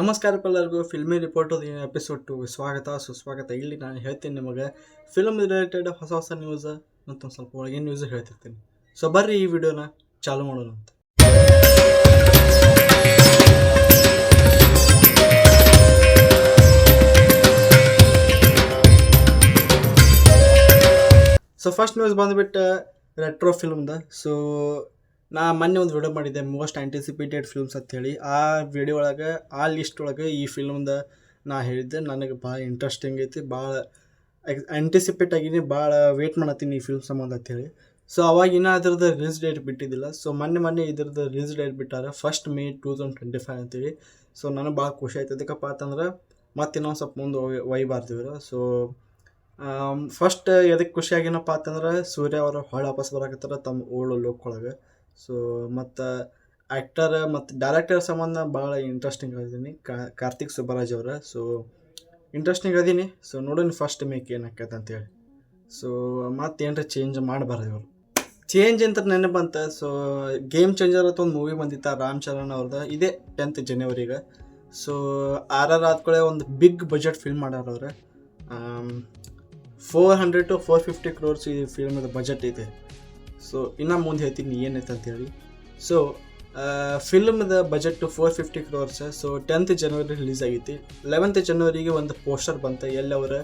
ನಮಸ್ಕಾರಕ್ಕೆಲ್ಲರಿಗೂ filmy report episode 2 ಸ್ವಾಗತ ಸುಸ್ವಾಗತ. ಇಲ್ಲಿ ನಾನು ಹೇಳ್ತೀನಿ ನಿಮಗೆ ಫಿಲ್ಮ್ ರಿಲೇಟೆಡ್ ಹೊಸ ಹೊಸ ನ್ಯೂಸ್ ಮತ್ತು ಸ್ವಲ್ಪ ಒಳಗಿನ ನ್ಯೂಸ್ ಹೇಳ್ತಿರ್ತೀನಿ. ಸೊ ಬರ್ರಿ ಈ ವಿಡಿಯೋನ ಚಾಲು ಮಾಡೋಣ ಅಂತ. ಸೊ ಫಸ್ಟ್ ನ್ಯೂಸ್ ಬಂದುಬಿಟ್ಟು ರೆಟ್ರೋ ಫಿಲ್ಮ್ದ. ಸೊ ನಾ ಮೊನ್ನೆ ಒಂದು ವಿಡಿಯೋ ಮಾಡಿದ್ದೆ ಮೋಸ್ಟ್ ಆ್ಯಂಟಿಸಿಪೇಟೆಡ್ ಫಿಲ್ಮ್ಸ್ ಅಂಥೇಳಿ. ಆ ವಿಡಿಯೋ ಒಳಗೆ ಆ ಲಿಸ್ಟ್ ಒಳಗೆ ಈ ಫಿಲ್ಮ್ದ ನಾ ಹೇಳಿದ್ದೆ ನನಗೆ ಭಾಳ ಇಂಟ್ರೆಸ್ಟಿಂಗ್ ಐತಿ, ಭಾಳ ಆ್ಯಂಟಿಸಿಪೇಟ್ ಆಗೀನಿ, ಭಾಳ ವೇಟ್ ಮಾಡತ್ತೀನಿ ಈ ಫಿಲ್ಮ್ ಸಂಬಂಧ ಅಂಥೇಳಿ. ಸೊ ಅವಾಗಿನ ಅದ್ರದ್ದು ರಿಲೀಸ್ ಡೇಟ್ ಬಿಟ್ಟಿದ್ದಿಲ್ಲ. ಸೊ ಮೊನ್ನೆ ಇದ್ರದ್ದು ರಿಲೀಸ್ ಡೇಟ್ ಬಿಟ್ಟಾರೆ 1 May 2025 ಅಂತೇಳಿ. ಸೊ ನನಗೆ ಭಾಳ ಖುಷಿ ಆಯ್ತು. ಅದಕ್ಕಪ್ಪ ಅಂತಂದ್ರೆ ಮತ್ತೆ ಇನ್ನೊಂದು ಸ್ವಲ್ಪ ಮುಂದೆ ಒಯ್ಬಾರ್ದಿವ್ರು. ಸೊ ಫಸ್ಟ್ ಎದಕ್ಕೆ ಖುಷಿಯಾಗೇನಪ್ಪ ಅಂತಂದ್ರೆ ಸೂರ್ಯ ಅವರು ಹೊಳ್ಳಿ ವಾಪಸ್ ಬರಾಕತ್ತಾರ ತಮ್ಮ ಓಲ್ಡ್ ಲುಕ್ ಒಳಗೆ. ಸೊ ಮತ್ತು ಆ್ಯಕ್ಟರ್ ಮತ್ತು ಡೈರೆಕ್ಟರ್ ಸಂಬಂಧ ಭಾಳ ಇಂಟ್ರೆಸ್ಟಿಂಗ್ ಅದೀನಿ, ಕಾರ್ತಿಕ್ ಸುಬ್ಬರಾಜ್ ಅವರ. ಸೊ ಇಂಟ್ರೆಸ್ಟಿಂಗ್ ಅದೀನಿ. ಸೊ ನೋಡೋಣ ಫಸ್ಟ್ ಮೇಕ್ ಏನಾಕೈತೆ ಅಂತೇಳಿ. ಸೊ ಮತ್ತೇನ್ರ ಚೇಂಜ್ ಮಾಡಬಾರ್ದು ಇವರು. ಚೇಂಜ್ ಅಂತ ನೆನಪು ಬಂತ. ಸೊ ಗೇಮ್ ಚೇಂಜರ್ ಅಂತ ಒಂದು ಮೂವಿ ಬಂದಿತ್ತು ರಾಮ್ ಚರಣ್ ಅವ್ರದ್ದು, ಇದೇ 10th ಜನವರಿಗೆ. ಸೊ RR ಆದ್ಕೊಳ್ಳೆ ಒಂದು ಬಿಗ್ ಬಜೆಟ್ ಫಿಲ್ಮ್ ಮಾಡ್ಯಾರ ಅವ್ರೆ. 400 to 450 crores ಈ ಫಿಲ್ಮದ ಬಜೆಟ್ ಇದೆ. ಸೊ ಇನ್ನೂ ಮುಂದೆ ಹೇಳ್ತೀನಿ ಏನೈತೆ ಅಂತೇಳಿ. ಸೊ ಫಿಲ್ಮ್ದ ಬಜೆಟ್ 450 crores. ಸೊ 10th ಜನವರಿ ರಿಲೀಸ್ ಆಗೈತಿ. 11th ಜನವರಿಗೆ ಒಂದು ಪೋಸ್ಟರ್ ಬಂತು ಎಲ್ಲಿ ಅವರ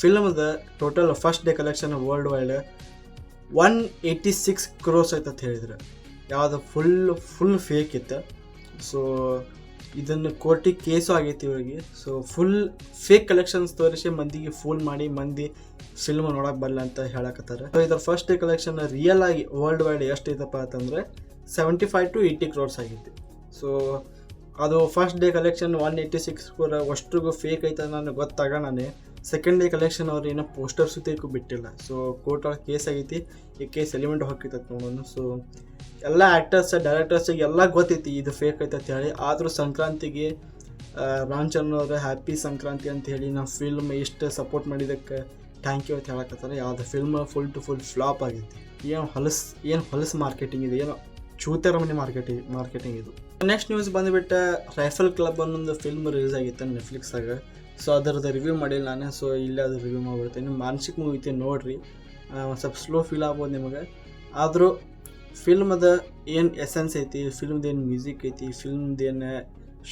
ಫಿಲ್ಮ್ದ total first day collection worldwide 186 crores ಐತೆ ಅಂತ ಹೇಳಿದ್ರು. ಯಾವುದು ಫುಲ್ ಫೇಕ್ ಇತ್ತು. ಸೊ ಇದನ್ನು ಕೋರ್ಟಿಗೆ ಕೇಸು ಆಗೈತಿ ಇವರಿಗೆ. ಸೊ ಫುಲ್ ಫೇಕ್ ಕಲೆಕ್ಷನ್ಸ್ ತೋರಿಸಿ ಮಂದಿಗೆ ಫೂಲ್ ಮಾಡಿ ಮಂದಿ ಫಿಲ್ಮ್ ನೋಡಕ್ಕೆ ಬರಲ್ಲ ಅಂತ ಹೇಳಕತ್ತಾರೆ. ಸೊ ಇದರ ಫಸ್ಟ್ ಡೇ ಕಲೆಕ್ಷನ್ ರಿಯಲ್ ಆಗಿ ವರ್ಲ್ಡ್ ವೈಡ್ ಎಷ್ಟು ಐತಪ್ಪ ಅಂತಂದರೆ 75 to 80 crores ಆಗೈತಿ. ಸೊ ಅದು ಫಸ್ಟ್ ಡೇ ಕಲೆಕ್ಷನ್ 186 crore ಅಷ್ಟ್ರಿಗೂ ಫೇಕ್ ಐತೆ ನನಗೆ ಗೊತ್ತಾಗೋಣನೆ ಸೆಕೆಂಡ್ ಡೇ ಕಲೆಕ್ಷನ್ ಅವ್ರು ಏನೋ ಪೋಸ್ಟರ್ ಸುತ್ತಕ್ಕೂ ಬಿಟ್ಟಿಲ್ಲ. ಸೊ ಕೋರ್ಟ್ ಒಳಗೆ ಕೇಸ್ ಆಗೈತಿ. ಈ ಕೇಸ್ ಎಲಿಮೆಂಟ್ ಹೋಗ್ತೈತೆ ನೋಡೋಣ. ಸೊ ಎಲ್ಲ ಆ್ಯಕ್ಟರ್ಸ್ ಡೈರೆಕ್ಟರ್ಸಿಗೆ ಎಲ್ಲ ಗೊತ್ತೈತಿ ಇದು ಫೇಕ್ ಐತೆ ಅಂತ ಹೇಳಿ. ಆದರೂ ಸಂಕ್ರಾಂತಿಗೆ ರಾಮ್ ಚರಣ್ ಅವ್ರ ಹ್ಯಾಪಿ ಸಂಕ್ರಾಂತಿ ಅಂತ ಹೇಳಿ ನಾವು ಫಿಲ್ಮ್ ಎಷ್ಟು ಸಪೋರ್ಟ್ ಮಾಡಿದ್ದಕ್ಕೆ ಥ್ಯಾಂಕ್ ಯು ಅಂತ ಹೇಳಕತ್ತಾರೆ. ಯಾವುದು film full to full flop ಆಗೈತಿ. ಏನು ಹೊಲಸು ಮಾರ್ಕೆಟಿಂಗ್ ಇದೆ, ಏನೋ ಚೂತೆರಮನೆ ಮಾರ್ಕೆಟಿಂಗ್ ಇದು. ನೆಕ್ಸ್ಟ್ ನ್ಯೂಸ್ ಬಂದುಬಿಟ್ಟು ರೈಫಲ್ ಕ್ಲಬ್ ಅನ್ನೊಂದು ಫಿಲ್ಮ್ ರಿಲೀಸ್ ಆಗಿತ್ತು ನೆಟ್ಫ್ಲಿಕ್ಸಾಗ. ಸೊ ಅದರದ್ದು ರಿವ್ಯೂ ಮಾಡಿಲ್ಲ ನಾನು. ಸೊ ಇಲ್ಲೇ ಅದು ರಿವ್ಯೂ ಮಾಡಿಬಿಡ್ತೀನಿ. ಮಾನಸಿಕ ಮೂವಿ ಐತಿ ನೋಡಿರಿ. ಒಂದು ಸ್ವಲ್ಪ ಸ್ಲೋ ಫೀಲ್ ಆಗ್ಬೋದು ನಿಮಗೆ. ಆದರೂ ಫಿಲ್ಮದ ಏನು ಎಸೆನ್ಸ್ ಐತಿ, ಫಿಲ್ಮ್ದೇನು ಮ್ಯೂಸಿಕ್ ಐತಿ, ಫಿಲ್ಮ್ದೇನು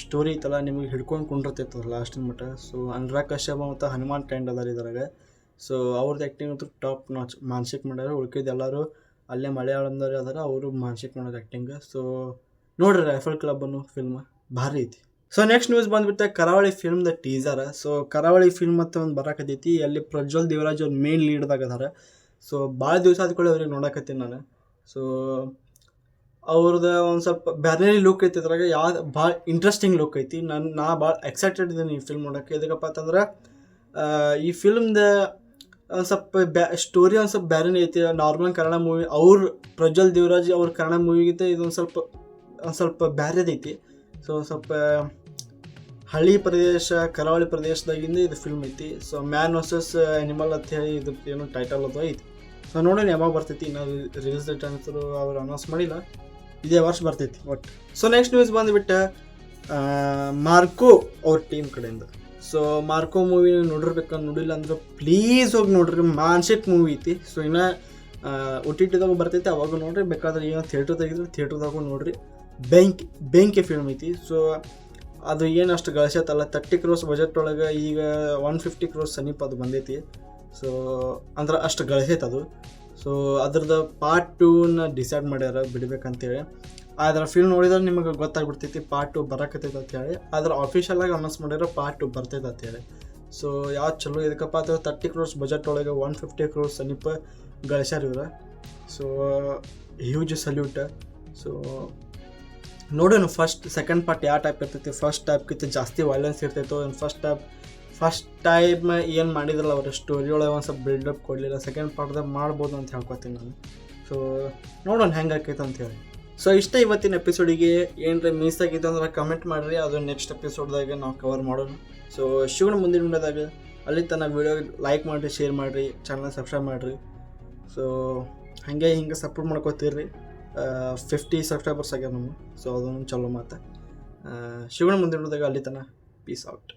ಸ್ಟೋರಿ ಐತಲ್ಲ ನಿಮಗೆ ಹಿಡ್ಕೊಂಡು ಕುಂಡಿರ್ತೈತದ ಲಾಸ್ಟಿನ ಮಟ್ಟ. ಸೊ ಅನುರಾಗ್ ಕಶ್ಯಪ್ ಮತ್ತು ಹನುಮಾನ್ ಟ್ರೆಂಡ್ ಅದಾರ ಇದ್ರಾಗ. ಸೊ ಅವ್ರದ್ದು ಆ್ಯಕ್ಟಿಂಗ್ ಅಂತೂ ಟಾಪ್ ನಾಚ್. ಮಾನಸಿಕ ಮಾಡ್ಯಾರ. ಉಳ್ಕಿದ್ದು ಎಲ್ಲರೂ ಅಲ್ಲೇ ಮಲಯಾಳಂದವ್ರು ಅದಾರ, ಅವರು ಮಾನಸಿಕ ಮಾಡೋದು ಆ್ಯಕ್ಟಿಂಗ್. ಸೊ ನೋಡ್ರಿ ರೈಫಲ್ ಕ್ಲಬ್ ಅನ್ನೋ ಫಿಲ್ಮ್ ಭಾರಿ ಐತಿ. ಸೊ ನೆಕ್ಸ್ಟ್ ನ್ಯೂಸ್ ಬಂದುಬಿಟ್ಟು ಕರಾವಳಿ ಫಿಲ್ಮ್ದ ಟೀಸರ್. ಸೊ ಕರಾವಳಿ ಫಿಲ್ಮ್ ಮತ್ತು ಒಂದು ಬರಾಕತ್ತೈತಿ. ಅಲ್ಲಿ ಪ್ರಜ್ವಲ್ ದೇವರಾಜ್ ಅವ್ರು ಮೇನ್ ಲೀಡ್ದಾಗ ಅದಾರ. ಸೊ ಭಾಳ ದಿವಸ ಆದ್ಕೊಳ್ಳಿ ಅವ್ರಿಗೆ ನೋಡಕತ್ತೀನಿ ನಾನು. ಸೊ ಅವ್ರದ್ದು ಒಂದು ಸ್ವಲ್ಪ ಬೇರೆ ಲುಕ್ ಐತಿ ಇದ್ರಾಗ. ಯಾವ್ದು ಭಾಳ ಇಂಟ್ರೆಸ್ಟಿಂಗ್ ಲುಕ್ ಐತಿ. ನಾ ಭಾಳ ಎಕ್ಸೈಟೆಡ್ ಇದ್ದೀನಿ ಈ ಫಿಲ್ಮ್ ನೋಡೋಕ್ಕೆ. ಇದಕ್ಕಪ್ಪ ಅಂತಂದ್ರೆ ಈ ಫಿಲ್ಮ್ದ ಒಂದು ಸ್ವಲ್ಪ ಸ್ಟೋರಿ ಒಂದು ಸ್ವಲ್ಪ ಬೇರೆನೇ ಐತಿ. ನಾರ್ಮಲ್ ಕನ್ನಡ ಮೂವಿ ಅವ್ರು ಪ್ರಜ್ವಲ್ ದೇವರಾಜ್ ಅವ್ರ ಕನ್ನಡ ಮೂವಿಗಿಂತ ಇದೊಂದು ಸ್ವಲ್ಪ ಬೇರೆದೈತಿ. ಸೊ ಸ್ವಲ್ಪ ಹಳ್ಳಿ ಪ್ರದೇಶ ಕರಾವಳಿ ಪ್ರದೇಶದಾಗಿಂದ ಇದು ಫಿಲ್ಮ್ ಐತಿ. ಸೊ ಮ್ಯಾನ್ ವರ್ಸಸ್ ಆ್ಯನಿಮಲ್ ಅಂತ ಹೇಳಿ ಇದು ಏನೋ ಟೈಟಲ್ ಅದು ಐತಿ. ಸೊ ನೋಡೋಣ ಯಾವಾಗ ಬರ್ತೈತಿ. ನಾವು ರಿಲೀಸ್ ಡೇಟ್ ಅಂತೂ ಅವ್ರು ಅನೌನ್ಸ್ ಮಾಡಿಲ್ಲ, ಇದೇ ವರ್ಷ ಬರ್ತೈತಿ ಒಟ್ಟು. ಸೊ ನೆಕ್ಸ್ಟ್ ನ್ಯೂಸ್ ಬಂದುಬಿಟ್ಟು ಮಾರ್ಕೋ ಅವ್ರ ಟೀಮ್ ಕಡೆಯಿಂದ. ಸೊ ಮಾರ್ಕೋ ಮೂವಿ ನೋಡಿರ್ಬೇಕಂತ ನೋಡಿಲ್ಲ ಅಂದ್ರೆ ಪ್ಲೀಸ್ ಹೋಗಿ ನೋಡ್ರಿ. ಮಾನಸಿಕ ಮೂವಿ ಐತಿ. ಸೊ ಇನ್ನು OTTದಾಗ ಬರ್ತೈತಿ, ಅವಾಗ ನೋಡ್ರಿ. ಬೇಕಾದ್ರೆ ಏನೋ ಥಿಯೇಟ್ರ್ ತೆಗಿದ್ರೆ ಥಿಯೇಟ್ರದಾಗೂ ನೋಡ್ರಿ. ಬೆಂಕಿ ಫಿಲ್ಮ್ ಐತಿ. ಸೊ ಅದು ಏನು ಅಷ್ಟು ಗಳಿಸತ್ತಲ್ಲ, 30 crores ಬಜೆಟ್ ಒಳಗೆ ಈಗ 150 crores ಸಮೀಪ ಅದು ಬಂದೈತಿ. ಸೊ ಅಂದ್ರೆ ಅಷ್ಟು ಗಳಿಸೈತೆ ಅದು. ಸೊ ಅದ್ರದ್ದು ಪಾರ್ಟ್ 2ನ ಡಿಸೈಡ್ ಮಾಡ್ಯಾರ ಬಿಡ್ಬೇಕಂತೇಳಿ. ಅದರ ಫಿಲ್ಮ್ ನೋಡಿದ್ರೆ ನಿಮಗೆ ಗೊತ್ತಾಗ್ಬಿಡ್ತೈತಿ ಪಾರ್ಟ್ 2 ಬರಕತ್ತೈತೆ ಅಂತೇಳಿ. ಅದ್ರ ಆಫಿಷಿಯಲಾಗಿ ಅನೌನ್ಸ್ ಮಾಡ್ಯಾರ ಪಾರ್ಟ್ 2 ಬರ್ತೈತೆ ಅಂತೇಳಿ. ಸೊ ಯಾವ್ದು ಚಲೋ ಇದಕ್ಕಪ್ಪ ಅಂತ 30 crores ಬಜೆಟ್ ಒಳಗೆ 150 crores ಸಮೀಪ ಗಳಿಸ್ಯಾರ ಇವ್ರು. So huge salute. ಸೊ ನೋಡೋಣ ಸೆಕೆಂಡ್ ಪಾರ್ಟ್ ಯಾವ ಟೈಪ್ ಇರ್ತೈತಿ. ಫಸ್ಟ್ ಟೈಪ್ಗಿಂತ ಜಾಸ್ತಿ ವೈಲೆನ್ಸ್ ಇರ್ತೈತೋ. ಫಸ್ಟ್ ಟೈಮ್ ಏನು ಮಾಡಿದ್ರಲ್ಲ ಅವ್ರ ಸ್ಟೋರಿ ಒಳಗೆ ಒಂದು ಸ್ವಲ್ಪ ಬಿಲ್ಡಪ್ ಕೊಡಲಿಲ್ಲ. ಸೆಕೆಂಡ್ ಪಾರ್ಟ್ದಾಗ ಮಾಡ್ಬೋದು ಅಂತ ಹೇಳ್ಕೊತೀನಿ ನಾನು. ಸೊ ನೋಡೋಣ ಹೆಂಗೆ ಆಕೈತೆ ಅಂತೇಳಿ. ಸೊ ಇಷ್ಟ ಇವತ್ತಿನ ಎಪಿಸೋಡಿಗೆ. ಏನರ ಮಿಸ್ ಆಗಿತ್ತು ಅಂದ್ರೆ ಕಮೆಂಟ್ ಮಾಡಿರಿ, ಅದು ನೆಕ್ಸ್ಟ್ ಎಪಿಸೋಡ್ದಾಗ ನಾವು ಕವರ್ ಮಾಡೋಣ. ಸೊ ಶಿವನ ಮುಂದಿನ ವಿಡಿಯೋದಾಗ ಅಲ್ಲಿ ತನಕ ವಿಡಿಯೋ ಲೈಕ್ ಮಾಡಿರಿ, ಶೇರ್ ಮಾಡಿರಿ, ಚಾನಲ್ ಸಬ್ಸ್ಕ್ರೈಬ್ ಮಾಡಿರಿ. ಸೊ ಹಿಂಗೆ ಸಪೋರ್ಟ್ ಮಾಡ್ಕೋತೀರಿ. 50 ಸಬ್ಸ್ಕ್ರೈಬರ್ಸ್ ಆಗ್ಯಾರ ನಮಗೆ. ಸೊ ಅದೊಂದು ಚಲೋ ಮಾತು. ಶಿವಣ್ಣ ಮುಂದಿನದಾಗ ಅಲ್ಲಿ ತನ ಪೀಸ್ ಔಟ್.